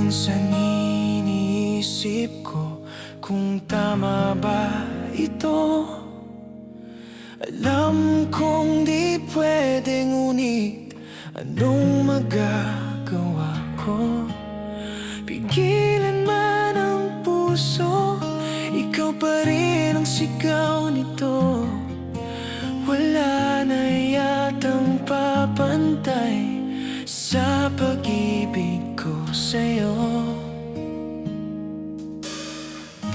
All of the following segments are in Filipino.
Minsan iniisip ko kung tama ba ito. Alam kong di pwede, ngunit anong magagawa ko? Pigilan man ang puso, ikaw pa rin ang sigaw nito. Wala na yatang papantay sa pag-ibig ko sa'yo.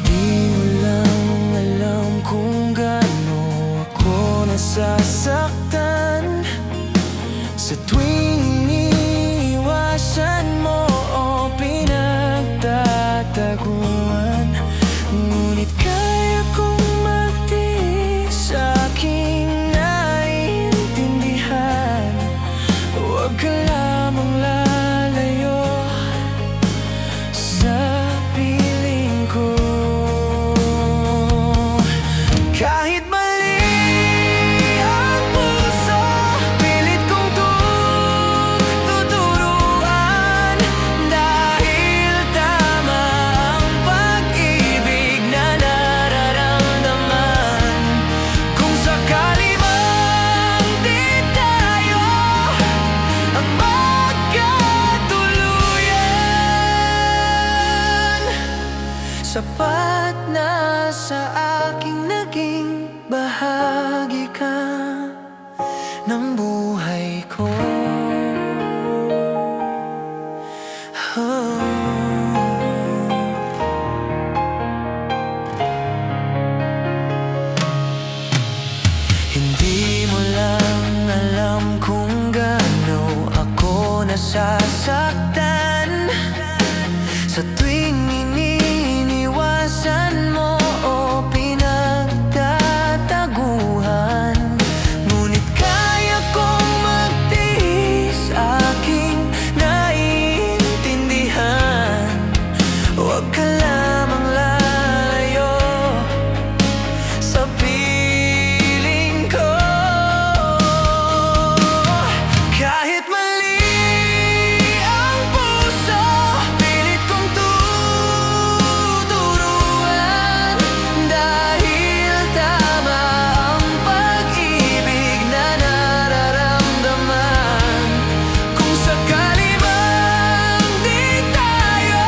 Di mo lang alam kung gaano ako nasasaktan sa tuwing iniiwasan mo o pinagtataguan. Ngunit kaya kong magtiis, aking naiintindihan. Huwag ka lamang lalayo sa piling ko. Kahit mali ang puso, pilit kong tuturuan. Dahil tama ang pag-ibig na nararamdaman. Kung sakali mang di tayo ang magkatuluyan, sapat na sa aking naging bahagi ka ng buhay ko. Oh. Hindi mo lang alam kung gaano ako nasasaktan sa tuwing iniiwasan mo o pinagtataguhan. Ngunit kaya kong magtiis, aking naiintindihan. Huwag ka lamang lalayo sa piling ko. Kahit mali ang puso, pilit kong tuturuan. Dahil tama ang pag-ibig na nararamdaman. Kung sakali mang di tayo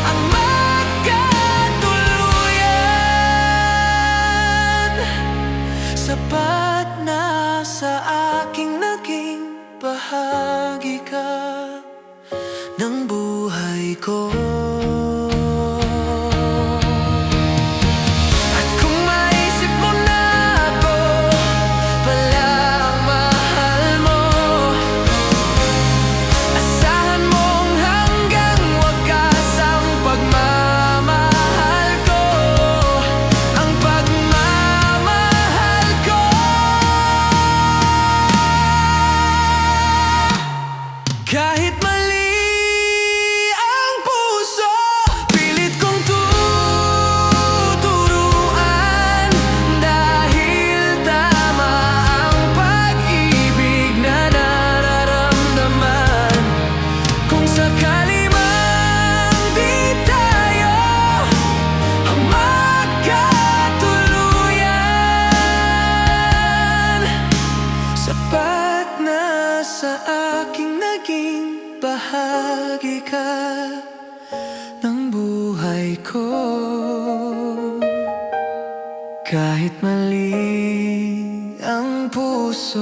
ang magkatuluyan, sapat na sa aking naging bahagi ka ng buhay ko. At kung maisip mo na ako pala ang mahal mo, asahan mong hanggang wakas ang pagmamahal ko. Ang pagmamahal ko. Kahit mali ang puso, pilit kong tuturuan. Dahil tama ang pag-ibig na nararamdaman. Kung sakali mang di tayo ang magkatuluyan, sapat na sa aking naging bahagi ka ng buhay ko. Kahit mali ang puso,